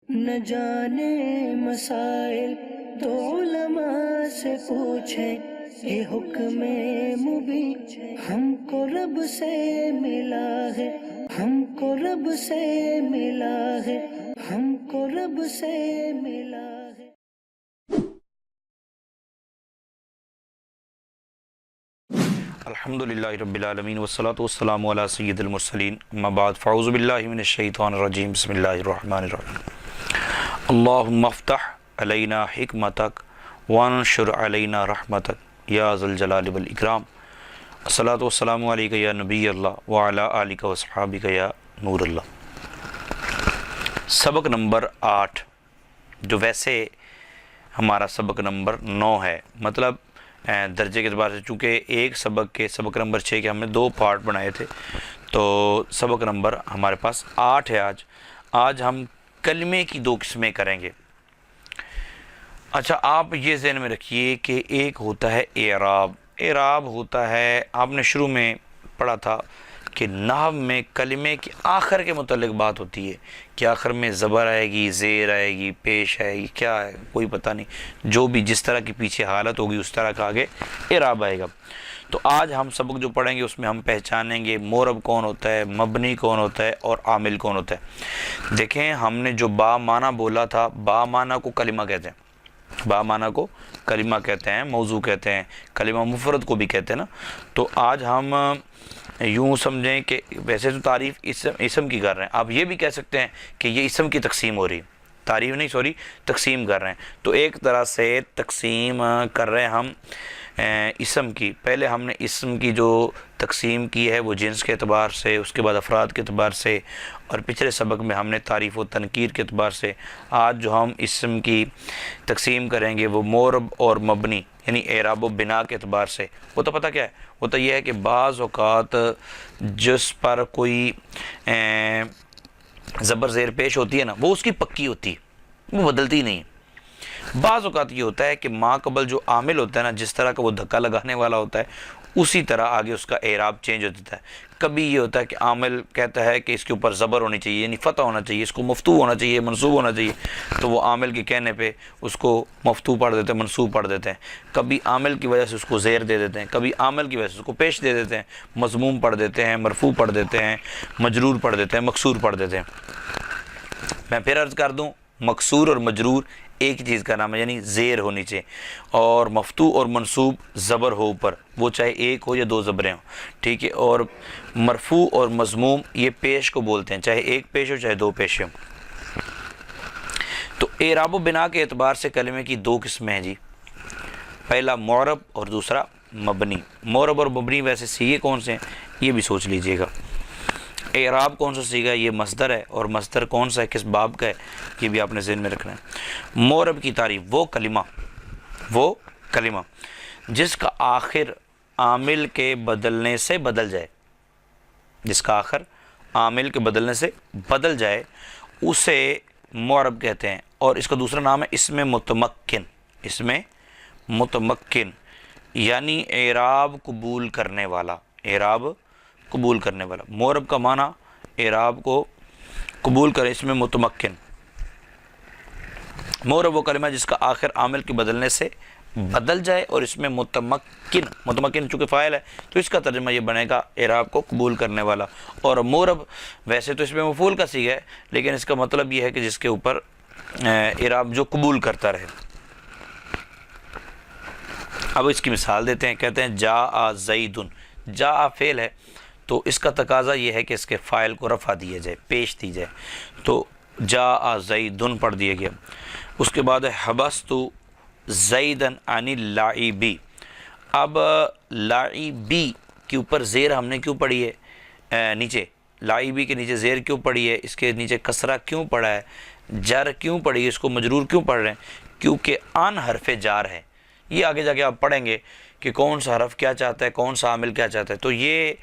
نہ جانے مسائل تو علماء سے پوچھیں، یہ حکم مبین ہم کو رب سے ملا ہے، ہم کو رب سے ملا ہے، ہم کو رب سے ملا ہے۔ الحمدللہ رب العالمین والصلاة والسلام علی سید المرسلین، اما بعد، فاعوذ باللہ من الشیطان الرجیم، بسم اللہ الرحمن الرحیم۔ اللہم افتح علینا حکمتک وانشر علینا رحمتک یا ذا الجلال والاکرام۔ الصلاة والسلام علیکہ یا نبی اللہ وعلی آلکہ واصحابکہ یا نور اللہ۔ سبق نمبر 8، جو ویسے ہمارا سبق نمبر 9 ہے، مطلب درجے کے اعتبار سے، چونکہ ایک سبق نمبر 6 کے ہم نے 2 پارٹ بنائے تھے، تو سبق نمبر ہمارے پاس 8 ہے۔ آج ہم کلمے کی 2 قسمیں کریں گے۔ اچھا، آپ یہ ذہن میں رکھیے کہ ایک ہوتا ہے اعراب ہوتا ہے، آپ نے شروع میں پڑھا تھا کہ نحو میں کلمے کے آخر کے متعلق بات ہوتی ہے کہ آخر میں زبر آئے گی، زیر آئے گی، پیش آئے گی، کیا ہے کوئی پتہ نہیں، جو بھی جس طرح کی پیچھے حالت ہوگی اس طرح کا آگے اعراب آئے گا۔ تو آج ہم سبق جو پڑھیں گے اس میں ہم پہچانیں گے معرب کون ہوتا ہے، مبنی کون ہوتا ہے اور عامل کون ہوتا ہے۔ دیکھیں، ہم نے جو با معنی بولا تھا، با معنی کو کلمہ کہتے ہیں، با معنی کو کلمہ کہتے ہیں، موضوع کہتے ہیں، کلمہ مفرد کو بھی کہتے ہیں نا۔ تو آج ہم یوں سمجھیں کہ ویسے تو تعریف اسم کی کر رہے ہیں، آپ یہ بھی کہہ سکتے ہیں کہ یہ اسم کی تقسیم ہو رہی، تعریف نہیں، سوری، تقسیم کر رہے ہیں۔ تو ایک طرح سے تقسیم کر رہے ہیں ہم اسم کی۔ پہلے ہم نے اسم کی جو تقسیم کی ہے وہ جنس کے اعتبار سے، اس کے بعد افراد کے اعتبار سے، اور پچھلے سبق میں ہم نے تعریف و تنکیر کے اعتبار سے۔ آج جو ہم اسم کی تقسیم کریں گے وہ معرب اور مبنی یعنی اعراب و بنا کے اعتبار سے۔ وہ تو پتہ کیا ہے، وہ تو یہ ہے کہ بعض اوقات جس پر کوئی زبر زیر پیش ہوتی ہے نا، وہ اس کی پکی ہوتی ہے، وہ بدلتی نہیں ہے۔ بعض اوقات یہ ہوتا ہے کہ ما قبل جو عامل ہوتا ہے نا، جس طرح کا وہ دھکا لگانے والا ہوتا ہے اسی طرح آگے اس کا اعراب چینج ہو جاتا ہے۔ کبھی یہ ہوتا ہے کہ عامل کہتا ہے کہ اس کے اوپر زبر ہونی چاہیے، یعنی فتح ہونا چاہیے، اس کو مفتوح ہونا چاہیے، منصوب ہونا چاہیے، تو وہ عامل کے کہنے پہ اس کو مفتوح پڑھ دیتے ہیں، منصوب پڑھ دیتے ہیں۔ کبھی عامل کی وجہ سے اس کو زیر دے دیتے ہیں، کبھی عامل کی وجہ سے اس کو پیش دے دیتے ہیں، مضموم پڑھ دیتے ہیں، مرفوع پڑھ دیتے ہیں، مجرور پڑھ دیتے ہیں، مکسور پڑھ دیتے ہیں۔ میں پھر عرض کر دوں، مکسور اور مجرور ایک ہی چیز کا نام ہے، یعنی زیر ہونی چاہیے، اور مفتوح اور منصوب زبر ہو اوپر، وہ چاہے ایک ہو یا 2 زبریں ہوں، ٹھیک ہے۔ اور مرفوع اور مضموم یہ پیش کو بولتے ہیں، چاہے ایک پیش ہو چاہے 2 پیش ہوں۔ تو اعراب و بنا کے اعتبار سے کلمے کی 2 قسمیں ہیں جی، پہلا معرب اور دوسرا مبنی۔ معرب اور مبنی ویسے سیغے کون سے ہیں یہ بھی سوچ لیجئے گا۔ اعراب کون سا سیغہ ہے، یہ مصدر ہے، اور مصدر کون سا ہے، کس باب کا ہے، یہ بھی آپ نے ذہن میں رکھنا ہے۔ معرب کی تعریف وہ کلمہ جس کا آخر عامل کے بدلنے سے بدل جائے، جس کا آخر عامل کے بدلنے سے بدل جائے اسے معرب کہتے ہیں۔ اور اس کا دوسرا نام ہے اسم متمکن، اسم متمکن یعنی اعراب قبول کرنے والا، اعراب قبول کرنے والا۔ معرب کا معنی اعراب کو قبول کرے، اس میں متمکن۔ معرب وہ کلمہ جس کا آخر عامل کے بدلنے سے بدل جائے اور اس میں متمکن چونکہ فاعل ہے تو اس کا ترجمہ یہ بنے گا اعراب کو قبول کرنے والا۔ اور معرب ویسے تو اس میں مفعول کا صیغہ ہے، لیکن اس کا مطلب یہ ہے کہ جس کے اوپر اعراب جو قبول کرتا رہے۔ اب اس کی مثال دیتے ہیں، کہتے ہیں جاء زیدن، جاء فعل ہے تو اس کا تقاضا یہ ہے کہ اس کے فاعل کو رفع دیا جائے، پیش دی جائے، تو جاء زیدن پڑھ دیا گیا۔ اس کے بعد حبست زیدن عن اللاعب۔ اب لاعبی کے اوپر زیر ہم نے کیوں پڑھی ہے، نیچے لاعبی کے نیچے زیر کیوں پڑھی ہے، اس کے نیچے کسرہ کیوں پڑھا ہے، جر کیوں پڑھی ہے، اس کو مجرور کیوں پڑھ رہے ہیں، کیونکہ ان حرف جار ہے۔ یہ آگے جا کے آپ پڑھیں گے کہ کون سا حرف کیا چاہتا ہے، کون سا عامل کیا چاہتا ہے۔ تو یہ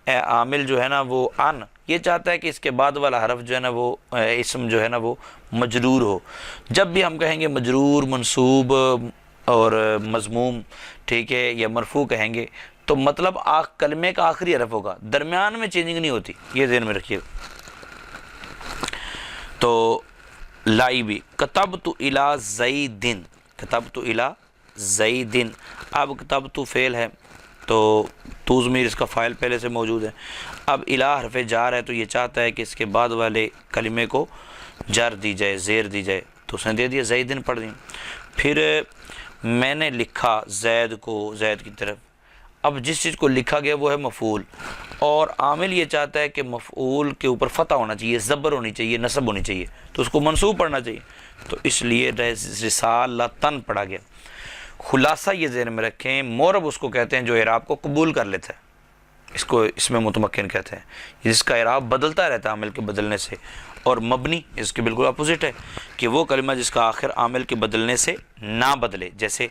عامل جو ہے نا وہ ان یہ چاہتا ہے کہ اس کے بعد والا حرف جو ہے نا وہ اسم جو ہے نا وہ مجرور ہو۔ جب بھی ہم کہیں گے مجرور، منصوب اور مضموم، ٹھیک ہے، یا مرفوع کہیں گے تو مطلب کلمے کا آخری حرف ہوگا، درمیان میں چینجنگ نہیں ہوتی، یہ ذہن میں رکھیے۔ تو لائی بھی، کتبت الی زیدن، کتبت الی زیدن، اب کتبت فعل ہے تو ضمیر اس کا فاعل پہلے سے موجود ہے، اب الی حرف جار ہے تو یہ چاہتا ہے کہ اس کے بعد والے کلمے کو جر دی جائے، زیر دی جائے، تو اس نے دے دیا زیدن پڑھ دیں۔ پھر میں نے لکھا زید کو، زید کی طرف، اب جس چیز کو لکھا گیا وہ ہے مفعول، اور عامل یہ چاہتا ہے کہ مفعول کے اوپر فتح ہونا چاہیے، زبر ہونی چاہیے، نصب ہونی چاہیے، تو اس کو منصوب پڑھنا چاہیے، تو اس لیے رسالتن پڑھا گیا۔ خلاصہ یہ ذہن میں رکھیں، مورب اس کو کہتے ہیں جو اعراب کو قبول کر لیتا ہے، اس میں متمکن کہتے ہیں، جس کا اعراب بدلتا رہتا ہے عامل کے بدلنے سے، اور مبنی اس کے بالکل اپوزٹ ہے کہ وہ کلمہ جس کا آخر عامل کے بدلنے سے نہ بدلے، جیسے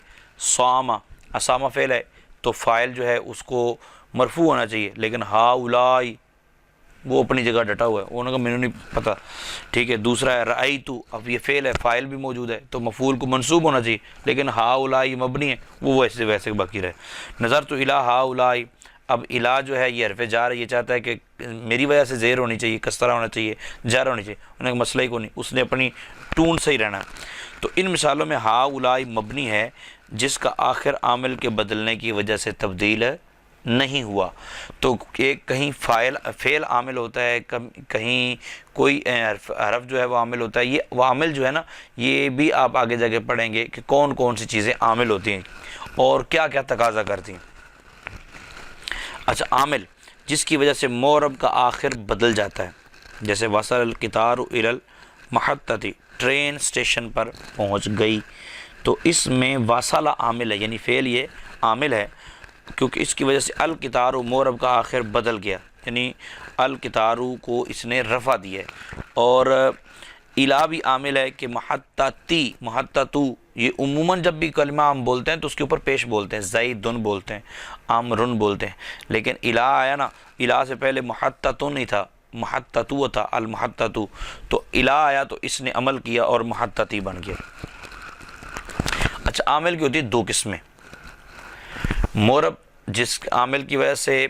صامہ، اسامہ فعل ہے تو فاعل جو ہے اس کو مرفوع ہونا چاہیے، لیکن ہاؤلائی وہ اپنی جگہ ڈٹا ہوا ہے، انہوں نے کہا میں نے نہیں پتہ، ٹھیک ہے۔ دوسرا ہے رأیتو، اب یہ فعل ہے، فاعل بھی موجود ہے تو مفعول کو منصوب ہونا چاہیے، لیکن ہاؤلائی مبنی ہے، وہ ویسے باقی رہے۔ نظرت الی ہاؤلائی، اب الا جو ہے یہ حرف جار ہے، یہ چاہتا ہے کہ میری وجہ سے زیر ہونی چاہیے، کسرہ ہونا چاہیے، جار ہونی چاہیے، انہیں مسئلہ ہی کو نہیں، اس نے اپنی ٹون سے ہی رہنا ہے۔ تو ان مثالوں میں ہاؤلائی مبنی ہے جس کا آخر عامل کے بدلنے کی وجہ سے تبدیل نہیں ہوا، تو ایک کہیں فعل عامل ہوتا ہے، کہیں کوئی حرف جو ہے وہ عامل ہوتا ہے، یہ وہ عامل جو ہے نا، یہ بھی آپ آگے جا کے پڑھیں گے کہ کون کون سی چیزیں عامل ہوتی ہیں اور کیا کیا تقاضا کرتی ہیں۔ اچھا، عامل جس کی وجہ سے مورب کا آخر بدل جاتا ہے، جیسے وصل القطار الی المحطۃ، ٹرین اسٹیشن پر پہنچ گئی، تو اس میں واصلہ عامل ہے، یعنی فعل یہ عامل ہے کیونکہ اس کی وجہ سے القطار مورب کا آخر بدل گیا، یعنی القطار کو اس نے رفع دیا ہے، اور الا بھی عامل ہے کہ محطتی، محطتو، یہ عموماً جب بھی کلمہ ہم بولتے ہیں تو اس کے اوپر پیش بولتے ہیں، زیدن بولتے ہیں، عمرن بولتے ہیں، لیکن الا آیا نا، الا سے پہلے محطتو نہیں تھا، محطتو تھا، المحطتو، تو الا آیا تو اس نے عمل کیا اور محطتی بن گیا۔ اچھا، عامل کی ہوتی ہے دو قسمیں، مورب جس عامل کی وجہ سے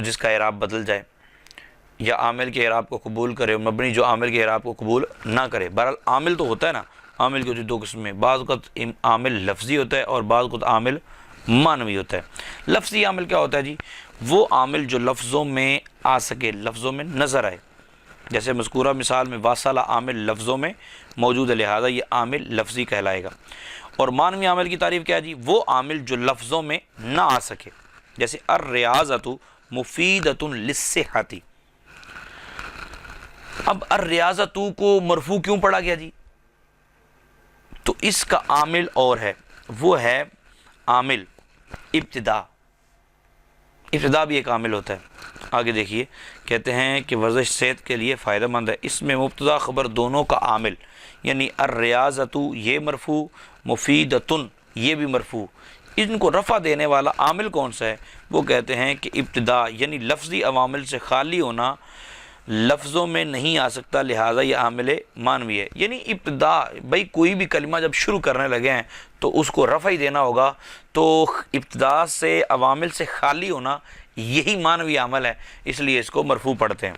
جس کا اعراب بدل جائے، یا عامل کے اعراب کو قبول کرے، اور مبنی جو عامل کے اعراب کو قبول نہ کرے۔ بہرحال عامل تو ہوتا ہے نا، عامل کی ہوتی ہے دو قسمیں، بعض اوقات عامل لفظی ہوتا ہے اور بعض اوقات عامل معنوی ہوتا ہے۔ لفظی عامل کیا ہوتا ہے جی؟ وہ عامل جو لفظوں میں آ سکے، لفظوں میں نظر آئے، جیسے مذکورہ مثال میں واصلہ عامل لفظوں میں موجود ہے، لہذا یہ عامل لفظی کہلائے گا۔ اور معنوی عامل کی تعریف کیا ہے جی؟ وہ عامل جو لفظوں میں نہ آ سکے، جیسے الریاضۃ مفیدۃ للصحۃ۔ اب الریاضۃ کو مرفوع کیوں پڑھا گیا جی؟ تو اس کا عامل اور ہے، وہ ہے عامل ابتدا، ابتدا بھی ایک عامل ہوتا ہے۔ آگے دیکھیے، کہتے ہیں کہ ورزش صحت کے لیے فائدہ مند ہے، اس میں مبتدا خبر دونوں کا عامل، یعنی الریاضۃ یہ مرفوع، مفیدۃ یہ بھی مرفوع، ان کو رفع دینے والا عامل کون سا ہے؟ وہ کہتے ہیں کہ ابتدا، یعنی لفظی عوامل سے خالی ہونا، لفظوں میں نہیں آ سکتا، لہٰذا یہ عامل معنوی ہے۔ یعنی ابتدا، بھائی کوئی بھی کلمہ جب شروع کرنے لگے ہیں تو اس کو رفع ہی دینا ہوگا، تو ابتدا سے عوامل سے خالی ہونا یہی معنوی عمل ہے، اس لیے اس کو مرفوع پڑھتے ہیں۔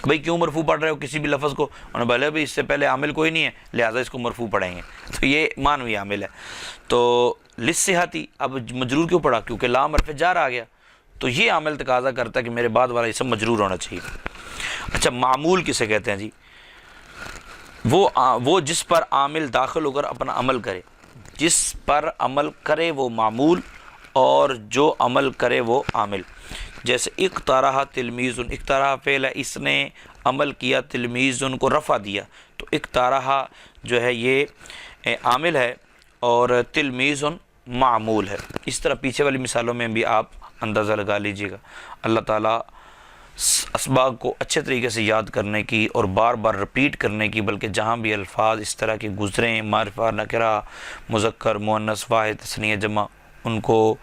بھئی کیوں مرفوع پڑھ رہے ہو کسی بھی لفظ کو؟ انہیں بھلے بھی اس سے پہلے عامل کوئی نہیں ہے، لہٰذا اس کو مرفوع پڑھیں گے، تو یہ معنوی عامل ہے۔ تو للصحتی، اب مجرور کیوں پڑھا؟ کیونکہ لام حرف جار آ گیا، تو یہ عامل تقاضا کرتا ہے کہ میرے بعد والا اسم مجرور ہونا چاہیے۔ اچھا، معمول کسے کہتے ہیں جی؟ وہ جس پر عامل داخل ہو کر اپنا عمل کرے، جس پر عمل کرے وہ معمول، اور جو عمل کرے وہ عامل۔ جیسے اقترح تلمیذ، اقترح فعل ہے، اس نے عمل کیا، تلمیذ کو رفع دیا، تو اقترح جو ہے یہ عامل ہے اور تلمیذ معمول ہے۔ اس طرح پیچھے والی مثالوں میں بھی آپ اندازہ لگا لیجئے گا۔ اللہ تعالیٰ اسباق کو اچھے طریقے سے یاد کرنے کی اور بار بار رپیٹ کرنے کی، بلکہ جہاں بھی الفاظ اس طرح کے گزریں، معرفہ، نکرہ، مذکر، مؤنث، واحد، تثنیہ، جمع، ان کو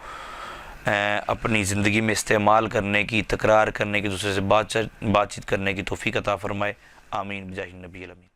اپنی زندگی میں استعمال کرنے کی، تکرار کرنے کی، دوسرے سے بات چیت کرنے کی توفیق عطا فرمائے۔ آمین بجاہ النبی الامین۔